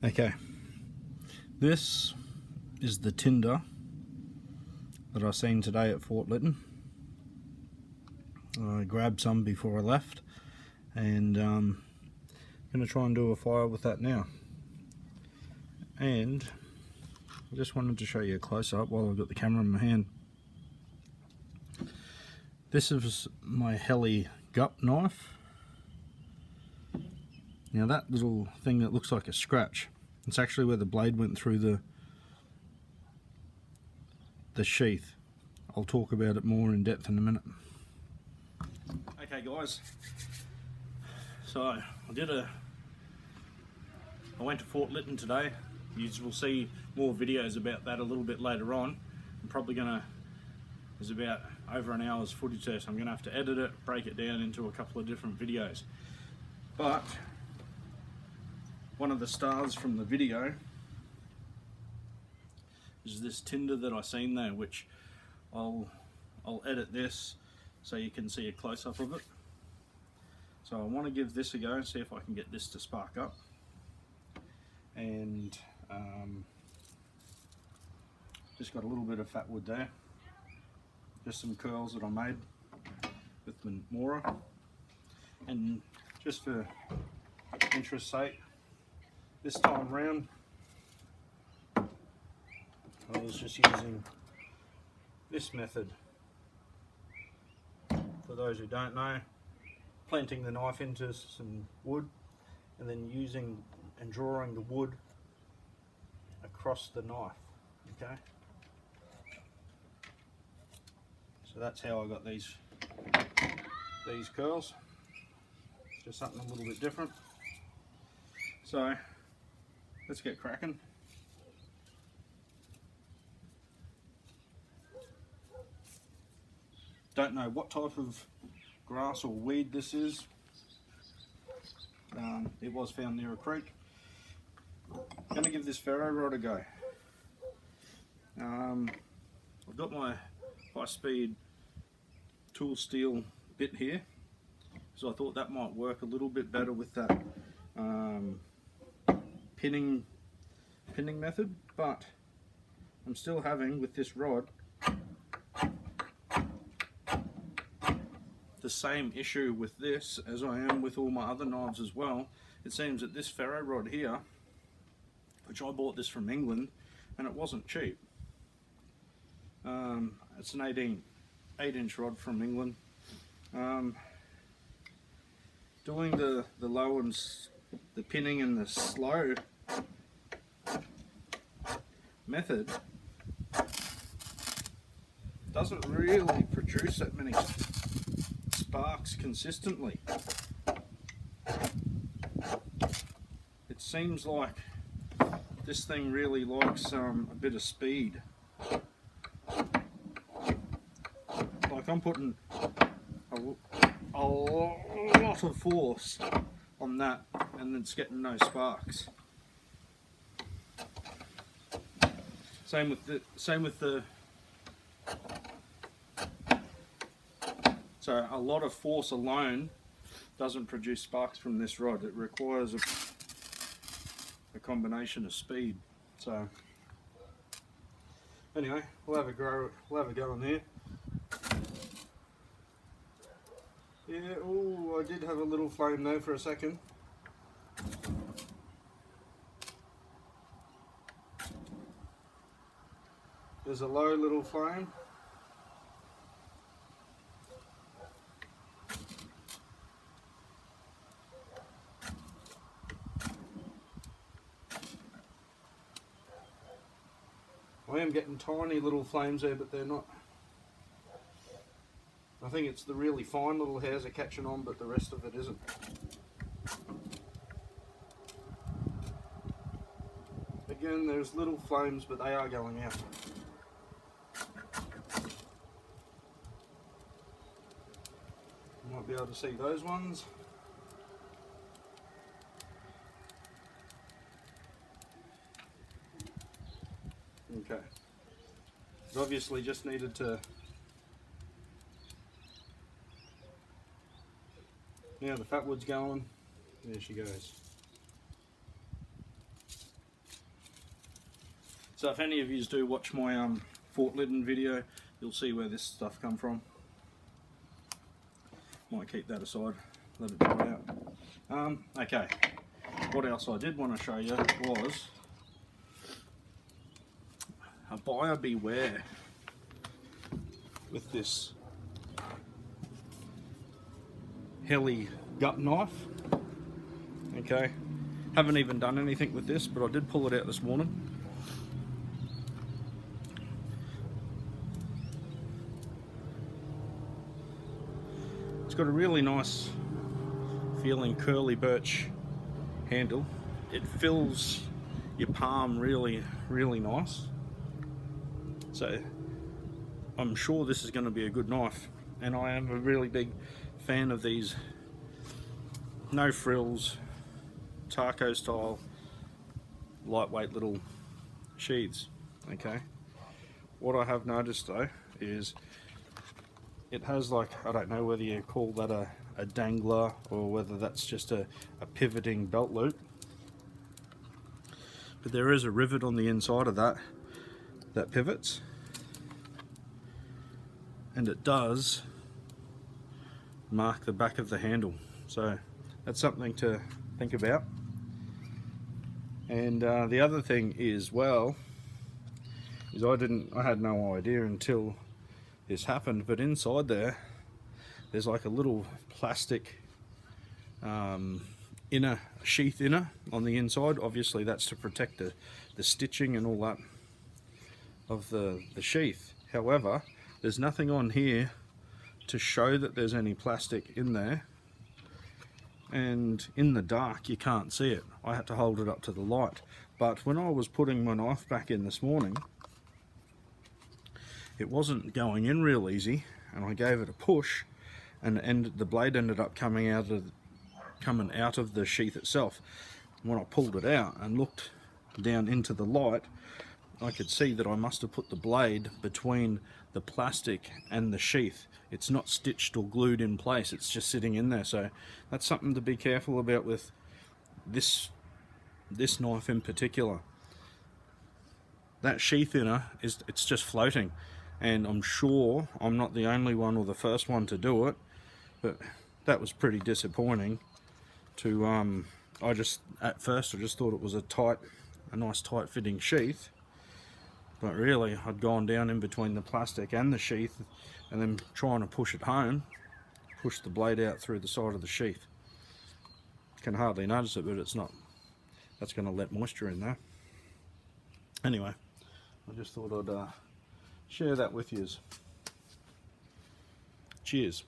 Okay, this is the tinder that I seen today at Fort Lytton. I grabbed some before I left, and I'm going to try and do a fire with that now. And I just wanted to show you a close-up while I've got the camera in my hand. This is my helle gaupe knife. Now that little thing that looks like a scratch, it's actually where the blade went through the sheath. I'll talk about it more in depth in a minute. Okay guys, so I went to Fort Lytton today. You will see more videos about that a little bit later on. I'm probably there's about over an hour's footage there, so I'm gonna have to edit it, break it down into a couple of different videos. But one of the stars from the video is this tinder that I seen there, which I'll edit this so you can see a close-up of it. So I want to give this a go and see if I can get this to spark up. And just got a little bit of fat wood there, just some curls that I made with my Mora, and just for interest's sake, this time round I was just using this method. For those who don't know, planting the knife into some wood and then using and drawing the wood across the knife. Okay, so that's how I got these curls. Just something a little bit different. So let's get cracking. Don't know what type of grass or weed this is. It was found near a creek. I'm going to give this ferro rod a go. I've got my high-speed tool steel bit here, so I thought that might work a little bit better with that pinning method, but I'm still having with this rod the same issue with this as I am with all my other knives as well. It seems that this ferro rod here, which I bought this from England and it wasn't cheap, it's an 8-inch rod from England. Doing the low and the pinning and the slow method doesn't really produce that many sparks consistently. It seems like this thing really likes a bit of speed. Like I'm putting a lot of force on that and it's getting no sparks. Same with the so a lot of force alone doesn't produce sparks from this rod. It requires a combination of speed. So anyway, we'll have a go in there. Yeah, oh, I did have a little flame though for a second. There's a low little flame. I am getting tiny little flames there, but they're not. I think it's the really fine little hairs are catching on, but the rest of it isn't. Again, there's little flames, but they are going out. You might be able to see those ones. Okay. It obviously just needed to. Now the fat wood's going. There she goes. So if any of you do watch my Fort Lytton video, you'll see where this stuff come from. Might keep that aside, let it dry out. Okay, what else I did want to show you was a buyer beware with this helle gut knife. Okay, haven't even done anything with this, but I did pull it out this morning. It's got a really nice feeling curly birch handle. It fills your palm really nice. So I'm sure this is going to be a good knife, and I am a really big fan of these no frills, taco style, lightweight little sheaths. Okay, what I have noticed though is it has, like, I don't know whether you call that a dangler or whether that's just a pivoting belt loop, but there is a rivet on the inside of that pivots, and it does mark the back of the handle. So that's something to think about. And the other thing is, well, is I had no idea until this happened, but inside there's like a little plastic inner sheath on the inside. Obviously that's to protect the stitching and all that of the sheath. However, there's nothing on here to show that there's any plastic in there, and in the dark you can't see it. I had to hold it up to the light, but when I was putting my knife back in this morning, it wasn't going in real easy, and I gave it a push, and the blade ended up coming out of the sheath itself. When I pulled it out and looked down into the light, I could see that I must have put the blade between the plastic and the sheath. It's not stitched or glued in place, it's just sitting in there. So that's something to be careful about with this knife in particular. That sheath inner it's just floating, and I'm sure I'm not the only one or the first one to do it, but that was pretty disappointing. At first I just thought it was a nice tight fitting sheath, but really I'd gone down in between the plastic and the sheath, and then trying to push it home, push the blade out through the side of the sheath. You can hardly notice it, but it's not. That's going to let moisture in there. Anyway, I just thought I'd share that with you. Cheers.